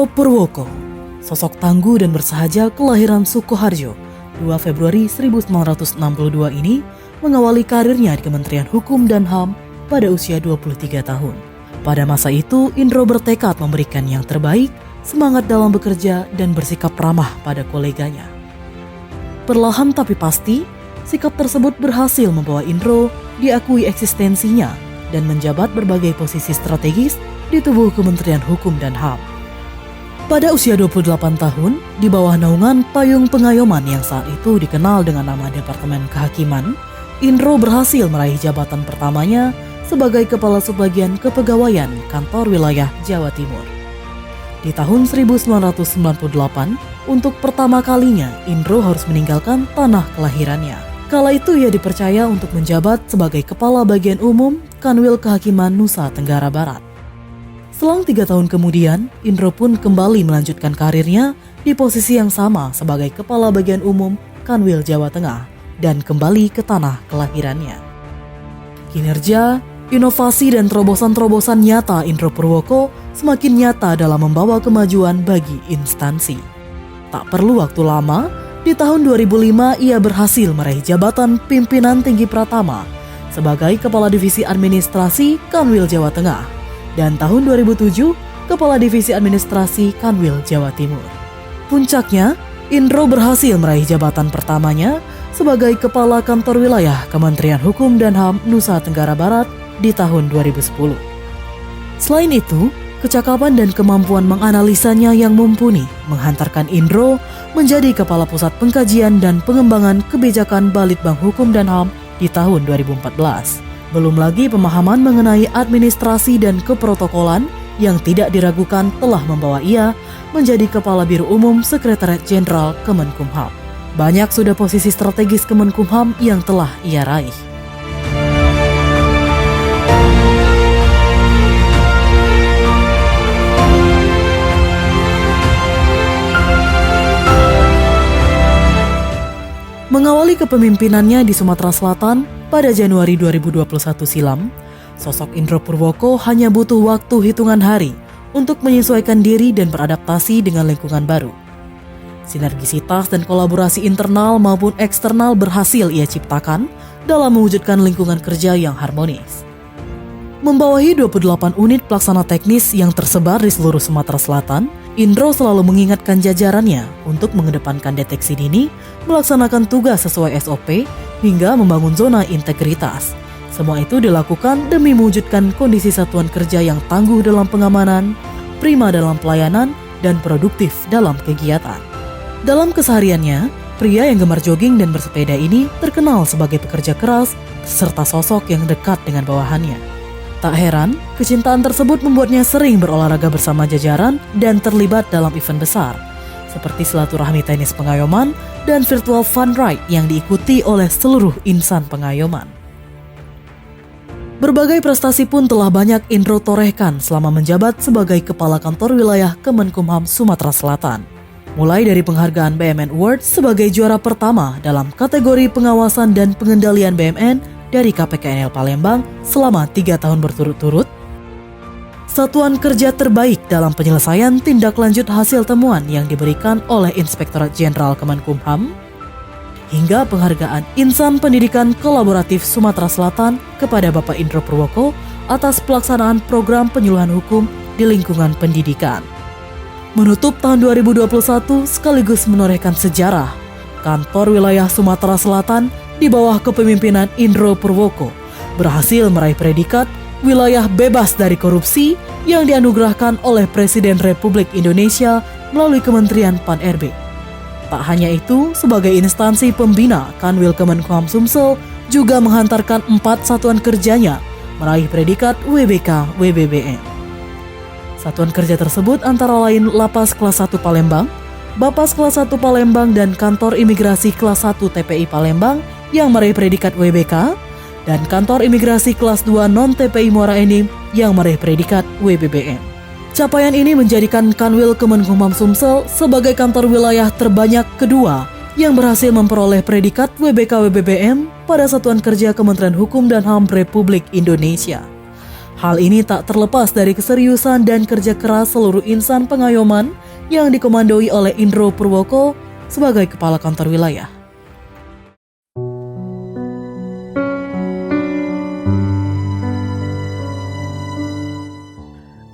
Indro Purwoko, sosok tangguh dan bersahaja kelahiran Sukoharjo, 2 Februari 1962 ini mengawali karirnya di Kementerian Hukum dan HAM pada usia 23 tahun. Pada masa itu, Indro bertekad memberikan yang terbaik, semangat dalam bekerja, dan bersikap ramah pada koleganya. Perlahan tapi pasti, sikap tersebut berhasil membawa Indro diakui eksistensinya dan menjabat berbagai posisi strategis di tubuh Kementerian Hukum dan HAM. Pada usia 28 tahun, di bawah naungan Payung Pengayoman yang saat itu dikenal dengan nama Departemen Kehakiman, Indro berhasil meraih jabatan pertamanya sebagai Kepala Subbagian Kepegawaian Kantor Wilayah Jawa Timur. Di tahun 1998, untuk pertama kalinya Indro harus meninggalkan tanah kelahirannya. Kala itu ia dipercaya untuk menjabat sebagai Kepala Bagian Umum Kanwil Kehakiman Nusa Tenggara Barat. Selang 3 tahun kemudian, Indro pun kembali melanjutkan karirnya di posisi yang sama sebagai Kepala Bagian Umum Kanwil Jawa Tengah dan kembali ke tanah kelahirannya. Kinerja, inovasi, dan terobosan-terobosan nyata Indro Purwoko semakin nyata dalam membawa kemajuan bagi instansi. Tak perlu waktu lama, di tahun 2005 ia berhasil meraih jabatan pimpinan tinggi Pratama sebagai Kepala Divisi Administrasi Kanwil Jawa Tengah. Dan tahun 2007, Kepala Divisi Administrasi Kanwil Jawa Timur. Puncaknya, Indro berhasil meraih jabatan pertamanya sebagai Kepala Kantor Wilayah Kementerian Hukum dan HAM Nusa Tenggara Barat di tahun 2010. Selain itu, kecakapan dan kemampuan menganalisanya yang mumpuni menghantarkan Indro menjadi Kepala Pusat Pengkajian dan Pengembangan Kebijakan Balitbang Hukum dan HAM di tahun 2014. Belum lagi pemahaman mengenai administrasi dan keprotokolan yang tidak diragukan telah membawa ia menjadi Kepala Biro Umum Sekretariat Jenderal Kemenkumham. Banyak sudah posisi strategis Kemenkumham yang telah ia raih. Mengawali kepemimpinannya di Sumatera Selatan pada Januari 2021 silam, sosok Indro Purwoko hanya butuh waktu hitungan hari untuk menyesuaikan diri dan beradaptasi dengan lingkungan baru. Sinergisitas dan kolaborasi internal maupun eksternal berhasil ia ciptakan dalam mewujudkan lingkungan kerja yang harmonis. Membawahi 28 unit pelaksana teknis yang tersebar di seluruh Sumatera Selatan, Indro selalu mengingatkan jajarannya untuk mengedepankan deteksi dini, melaksanakan tugas sesuai SOP, hingga membangun zona integritas. Semua itu dilakukan demi mewujudkan kondisi satuan kerja yang tangguh dalam pengamanan, prima dalam pelayanan, dan produktif dalam kegiatan. Dalam kesehariannya, pria yang gemar jogging dan bersepeda ini terkenal sebagai pekerja keras serta sosok yang dekat dengan bawahannya. Tak heran, kecintaan tersebut membuatnya sering berolahraga bersama jajaran dan terlibat dalam event besar, seperti silaturahmi tenis Pengayoman dan virtual fun ride yang diikuti oleh seluruh insan Pengayoman. Berbagai prestasi pun telah banyak Indro torehkan selama menjabat sebagai Kepala Kantor Wilayah Kemenkumham Sumatera Selatan. Mulai dari penghargaan BMN Award sebagai juara pertama dalam kategori pengawasan dan pengendalian BMN dari KPKNL Palembang selama 3 tahun berturut-turut, Satuan Kerja Terbaik dalam penyelesaian tindak lanjut hasil temuan yang diberikan oleh Inspektorat Jenderal Kemenkumham, hingga penghargaan Insan Pendidikan Kolaboratif Sumatera Selatan kepada Bapak Indro Purwoko atas pelaksanaan program penyuluhan hukum di lingkungan pendidikan. Menutup tahun 2021 sekaligus menorehkan sejarah, Kantor Wilayah Sumatera Selatan di bawah kepemimpinan Indro Purwoko berhasil meraih predikat wilayah bebas dari korupsi yang dianugerahkan oleh Presiden Republik Indonesia melalui Kementerian Pan-RB. Tak hanya itu, sebagai instansi pembina, Kanwil Kemenkumham Sumsel juga menghantarkan 4 satuan kerjanya meraih predikat WBK WBBM. Satuan kerja tersebut antara lain Lapas Kelas 1 Palembang, Bapas Kelas 1 Palembang, dan Kantor Imigrasi Kelas 1 TPI Palembang yang meraih predikat WBK, dan Kantor Imigrasi Kelas 2 Non-TPI Muara Enim yang meraih predikat WBBM. Capaian ini menjadikan Kanwil Kemenkumham Sumsel sebagai kantor wilayah terbanyak kedua yang berhasil memperoleh predikat WBK WBBM pada Satuan Kerja Kementerian Hukum dan HAM Republik Indonesia. Hal ini tak terlepas dari keseriusan dan kerja keras seluruh insan pengayoman yang dikomandoi oleh Indro Purwoko sebagai Kepala Kantor Wilayah.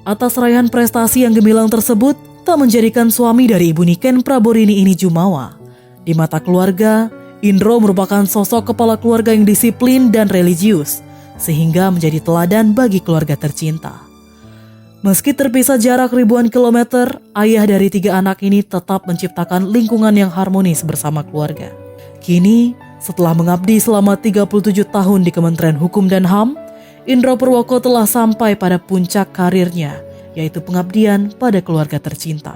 Atas raihan prestasi yang gemilang tersebut, tak menjadikan suami dari Ibu Niken Praborini ini jumawa. Di mata keluarga, Indro merupakan sosok kepala keluarga yang disiplin dan religius, sehingga menjadi teladan bagi keluarga tercinta. Meski terpisah jarak ribuan kilometer, ayah dari 3 anak ini tetap menciptakan lingkungan yang harmonis bersama keluarga. Kini, setelah mengabdi selama 37 tahun di Kementerian Hukum dan HAM, Indro Purwoko telah sampai pada puncak karirnya, yaitu pengabdian pada keluarga tercinta.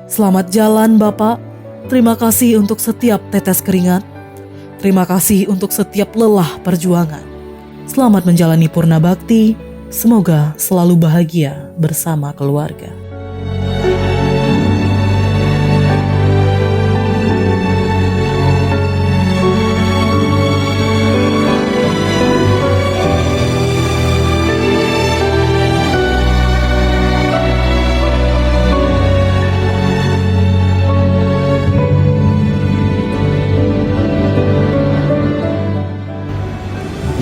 Selamat jalan Bapak, terima kasih untuk setiap tetes keringat, terima kasih untuk setiap lelah perjuangan. Selamat menjalani purna bakti, semoga selalu bahagia bersama keluarga.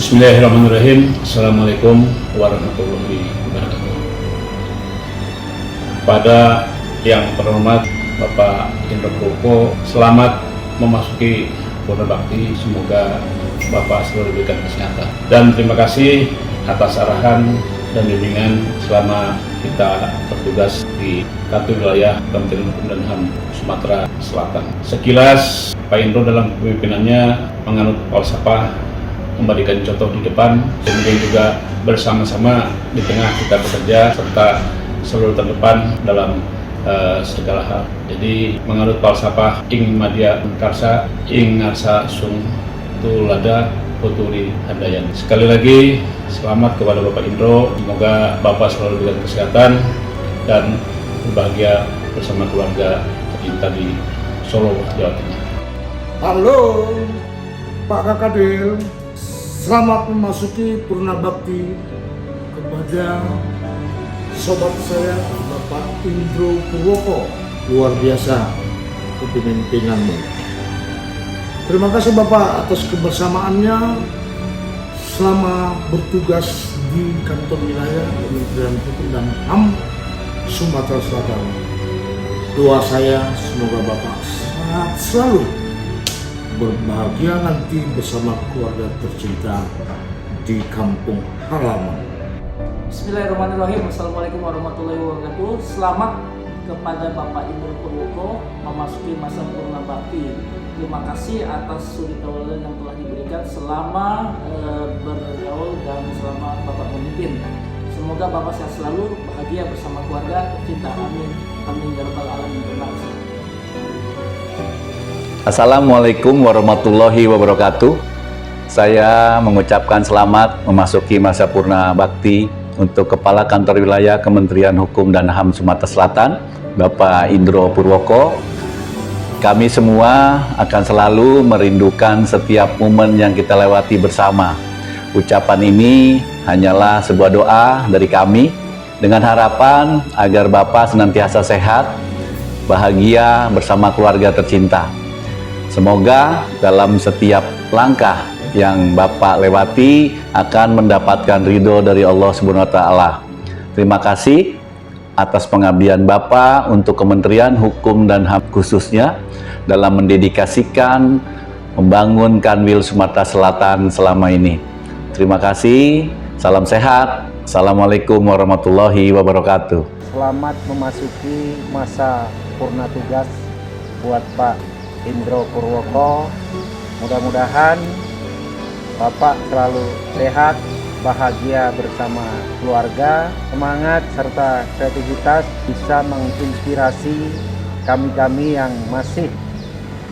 Bismillahirrahmanirrahim. Assalamualaikum warahmatullahi wabarakatuh. Pada yang terhormat Bapak Indro Purwoko, selamat memasuki purna bakti. Semoga Bapak selalu diberikan kesehatan. Dan terima kasih atas arahan dan bimbingan selama kita bertugas di Kantor Wilayah Kementerian Hukum dan HAM Sumatera Selatan. Sekilas, Pak Indro dalam kepemimpinannya menganut falsafah memberikan contoh di depan, kemudian juga bersama-sama di tengah kita bekerja serta selalu terdepan dalam segala hal. Jadi menganut falsafah ing madya karsa ing ngarsa sung tulada puturi handayan. Sekali lagi selamat kepada Bapak Indro, semoga Bapak selalu diberikan kesehatan dan berbahagia bersama keluarga tercinta di Solo, Jawa Tengah. Halo Pak Kakadil, selamat memasuki purna bakti kepada sobat saya Bapak Indro Purwoko. Luar biasa kepemimpinanmu. Terima kasih Bapak atas kebersamaannya selama bertugas di Kantor Wilayah Kementerian Hukum dan HAM Sumatera Selatan. Doa saya semoga Bapak sehat selalu, berbahagia nanti bersama keluarga tercinta di kampung halaman. Bismillahirrahmanirrahim. Assalamualaikum warahmatullahi wabarakatuh. Selamat kepada Bapak Indro Purwoko memasuki masa purna bakti. Terima kasih atas suri tauladan yang telah diberikan selama bergaul dan selama Bapak memimpin. Semoga Bapak sehat selalu, bahagia bersama keluarga tercinta. Amin. Amin ya rabbal alamin. Terima kasih. Assalamualaikum warahmatullahi wabarakatuh. Saya mengucapkan selamat memasuki masa purna bakti untuk Kepala Kantor Wilayah Kementerian Hukum dan HAM Sumatera Selatan, Bapak Indro Purwoko. Kami semua akan selalu merindukan setiap momen yang kita lewati bersama. Ucapan ini hanyalah sebuah doa dari kami dengan harapan agar Bapak senantiasa sehat, bahagia bersama keluarga tercinta. Semoga dalam setiap langkah yang Bapak lewati akan mendapatkan ridho dari Allah SWT. Terima kasih atas pengabdian Bapak untuk Kementerian Hukum dan HAM khususnya dalam mendedikasikan membangun Kanwil Sumatera Selatan selama ini. Terima kasih, salam sehat, assalamualaikum warahmatullahi wabarakatuh. Selamat memasuki masa purna tugas buat Pak Indro Purwoko. Mudah-mudahan Bapak selalu sehat, bahagia bersama keluarga, semangat serta kreativitas bisa menginspirasi kami-kami yang masih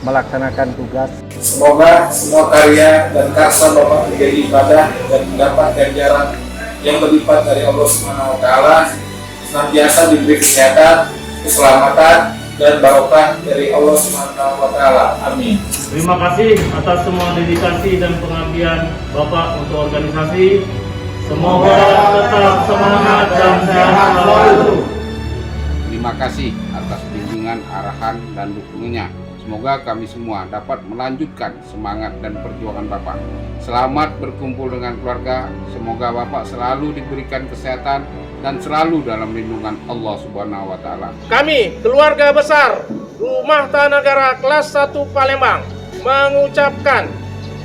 melaksanakan tugas. Semoga semua karya dan karsa Bapak menjadi ibadah dan mendapat ganjaran yang berlipat dari Allah SWT, senantiasa diberi kesehatan, keselamatan, dan barokah dari Allah SWT. Amin. Terima kasih atas semua dedikasi dan pengabdian Bapak untuk organisasi. Semoga tetap semangat dan sehat selalu. Terima kasih atas bimbingan, arahan, dan dukungannya. Semoga kami semua dapat melanjutkan semangat dan perjuangan Bapak. Selamat berkumpul dengan keluarga. Semoga Bapak selalu diberikan kesehatan dan selalu dalam lindungan Allah Subhanahu wa Ta'ala. Kami, keluarga besar Rumah Tahan Negara kelas 1 Palembang, mengucapkan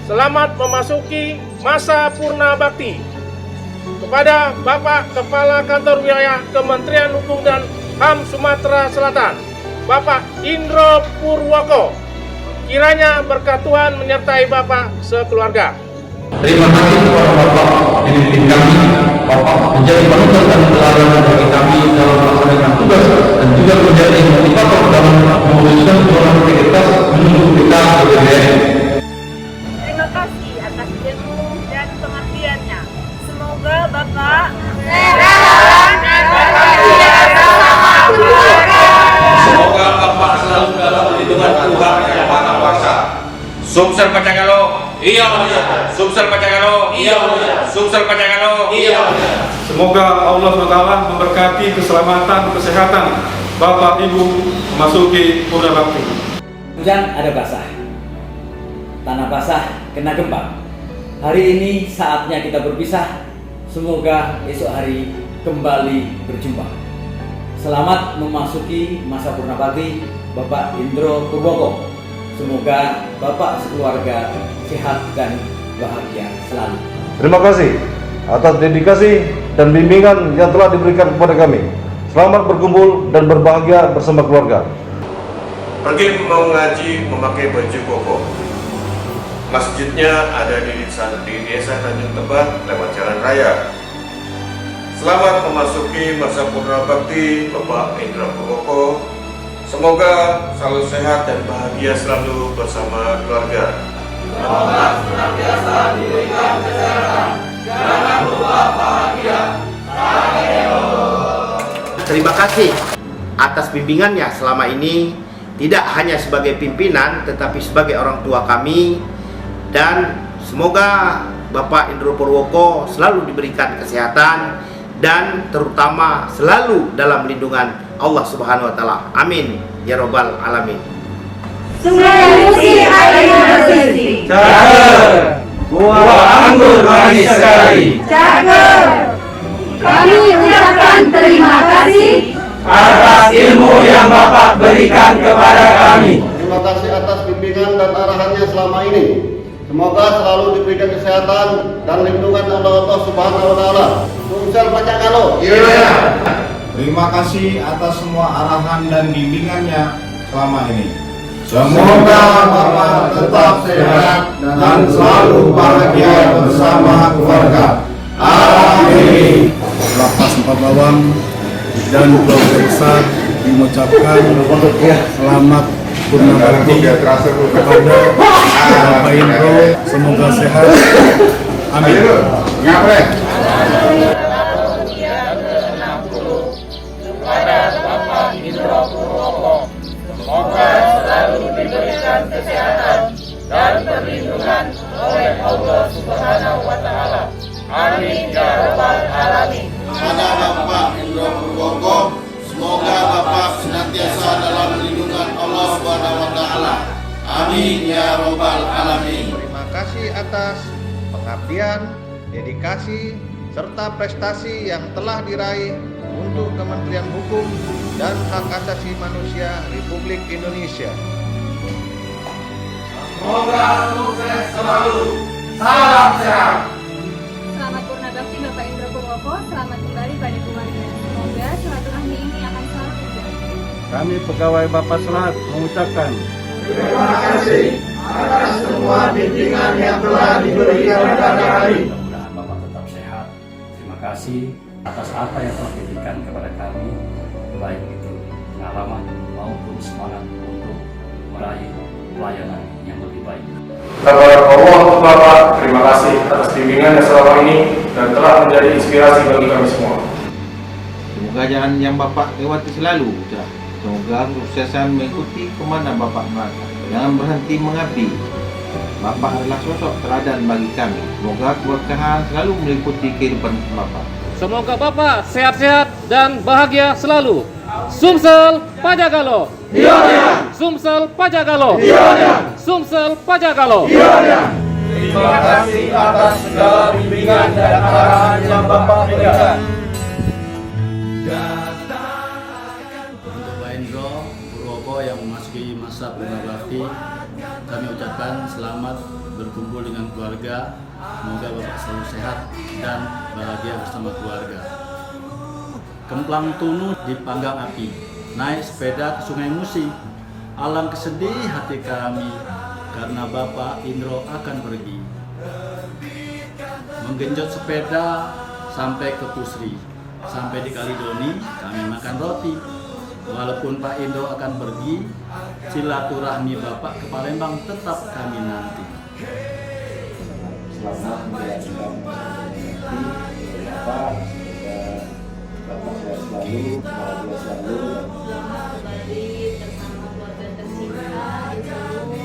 selamat memasuki masa purna bakti kepada Bapak Kepala Kantor Wilayah Kementerian Hukum dan HAM Sumatera Selatan, Bapak Indro Purwoko. Kiranya berkat Tuhan menyertai Bapak sekeluarga. Terima kasih kepada Bapak pemimpin kami. Bapak menjadi panutan dan teladan bagi kami dalam melaksanakan tugas dan juga menjadi motivator dalam mewujudkan tujuan integritas menuju kita berbeda. Terima kasih atas ilmu dan pengabdiannya. Semoga Bapak sehat dan bahagia bersama keluarga. Semoga Bapak selalu dalam lindungan Tuhan Yang Maha Kuasa. Sumsel Pacagalo. Iya, Mulia. Sumsel Pacagalo. Iya, Mulia. Sumsel Pacagalo. Iya, Mulia. Semoga Allah SWT memberkati keselamatan, kesehatan Bapak Ibu memasuki purna bakti. Hujan ada basah, tanah basah kena gempa. Hari ini saatnya kita berpisah. Semoga esok hari kembali berjumpa. Selamat memasuki masa purna bakti Bapak Indro Purwoko. Semoga Bapak sekeluarga sehat dan bahagia selalu. Terima kasih atas dedikasi dan bimbingan yang telah diberikan kepada kami. Selamat berkumpul dan berbahagia bersama keluarga. Pergi mengaji memakai baju koko. Masjidnya ada di desa Tanjung Tebet lewat jalan raya. Selamat memasuki masa purna bakti Bapak Indro Purwoko. Semoga selalu sehat dan bahagia selalu bersama keluarga. Semoga senantiasa diberikan kesehatan. Jangan lupa bahagia. Terima kasih atas bimbingannya selama ini, tidak hanya sebagai pimpinan tetapi sebagai orang tua kami, dan semoga Bapak Indro Purwoko selalu diberikan kesehatan dan terutama selalu dalam lindungan Allah Subhanahu wa Ta'ala. Amin ya Rabbal Alamin. Sungai Musi airnya bersih. Cager, buah anggur manis sekali. Cager, kami ucapkan terima kasih atas ilmu yang Bapak berikan kepada kami. Terima kasih atas bimbingan dan arahannya selama ini. Semoga selalu diberikan kesehatan dan lindungan Allah Subhanahu wa Ta'ala. Sumsel Pacagalo. Iya. Terima kasih atas semua arahan dan bimbingannya selama ini. Semoga Bapak tetap sehat dan selalu bahagia bersama keluarga. Amin. Lapas 4 Bawang dan keluarga besar mengucapkan selamat purna bakti kepada Bapak Indro. Semoga sehat. Amin. Semoga selalu diberikan kesehatan dan perlindungan oleh Allah Subhanahu wa Ta'ala. Amin ya Rabbal Alamin. Kepada Bapak Indro Purwoko, semoga Bapak senantiasa dalam lindungan Allah Subhanahu wa Ta'ala. Amin ya Rabbal Alamin. Terima kasih atas pengabdian, dedikasi, serta prestasi yang telah diraih untuk Kementerian Hukum dan Hak Asasi Manusia Republik Indonesia. Semoga sukses selalu. Salam sehat. Selamat purna bakti Bapak Indro Purwoko. Selamat kembali pada keluarga. Semoga silaturahmi ini akan selalu terjaga. Kami pegawai Bapak Selat mengucapkan Terima kasih atas semua bimbingan yang telah diberikan kepada kami. Mudah-mudahan Bapak tetap sehat. Terima kasih atas apa yang telah diberikan kepada kami, baik itu pengalaman maupun semangat untuk meraih pelayanan yang lebih baik. Kepada Allah Bapak, terima kasih atas bimbingan yang selama ini dan telah menjadi inspirasi bagi kami semua. Semoga jalan yang Bapak lewati selalu mudah. Semoga kesuksesan mengikuti kemana Bapak melangkah. Jangan berhenti mengabdi. Bapak adalah sosok teladan bagi kami. Semoga keberkahan selalu meliputi kehidupan Bapak. Semoga Bapak sehat-sehat dan bahagia selalu. Sumsel Pajagalo. Sumsel Pajagalo. Sumsel Pajagalo. Terima kasih atas segala bimbingan dan arahan yang Bapak berikan. Untuk Pak Indro Purwoko yang memasuki masa purna bakti, kami ucapkan selamat berkumpul dengan keluarga. Semoga Bapak selalu sehat dan bahagia bersama keluarga. Kemplang tunu dipanggang api, naik sepeda ke Sungai Musi. Alang kesedih hati kami karena Bapak Indro akan pergi. Menggenjot sepeda sampai ke Pusri. Sampai di Kalidoni kami makan roti. Walaupun Pak Indro akan pergi, silaturahmi Bapak ke Palembang tetap kami nanti. Selamat menjalankan Bapak, Bapak sehat selalu, bahagia selalu. Selamat kembali bersama keluarga tercinta di Solo.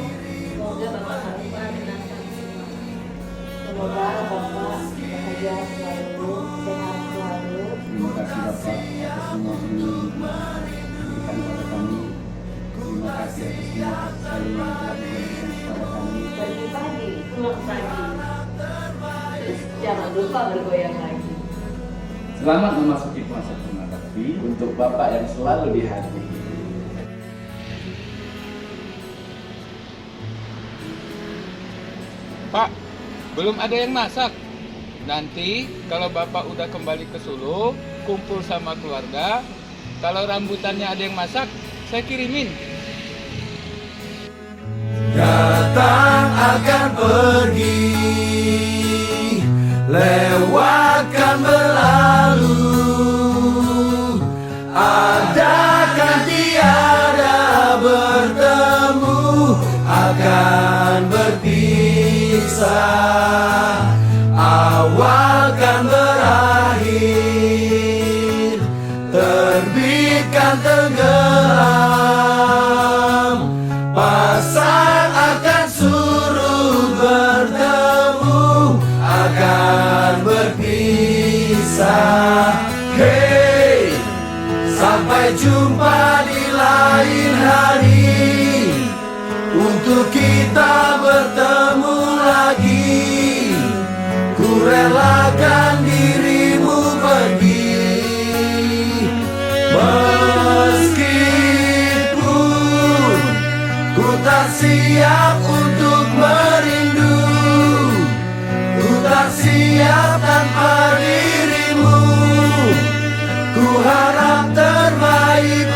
Semoga Bapak Khalifah dengan kami semua. Semoga Bapak bahagia selalu, sehat selalu. Terima kasih Bapak atas semua ini diberikan kepada kami. Terima kasih atas semua kasih yang telah diberikan kepada kami. Pagi-pagi, pulang pagi. Jangan lupa bergoyang lagi. Selamat memasuki masa purna bakti untuk Bapak yang selalu di hati. Pak, belum ada yang masak. Nanti kalau Bapak udah kembali ke Solo, kumpul sama keluarga, kalau rambutannya ada yang masak, saya kirimin. Datang akan pergi, lewatkan berlalu, adakan tiada bertemu, akan berpisah, awal kan berakhir, terbitkan tenggelam, pasang akan surut bertemu, akan berpisah. Hey, sampai jumpa di lain hari, untuk kita bertemu lagi. Ku relakan dirimu pergi, meskipun ku tak siap untuk merindu, ku tak siap tanpa dirimu. Ku harap terbaik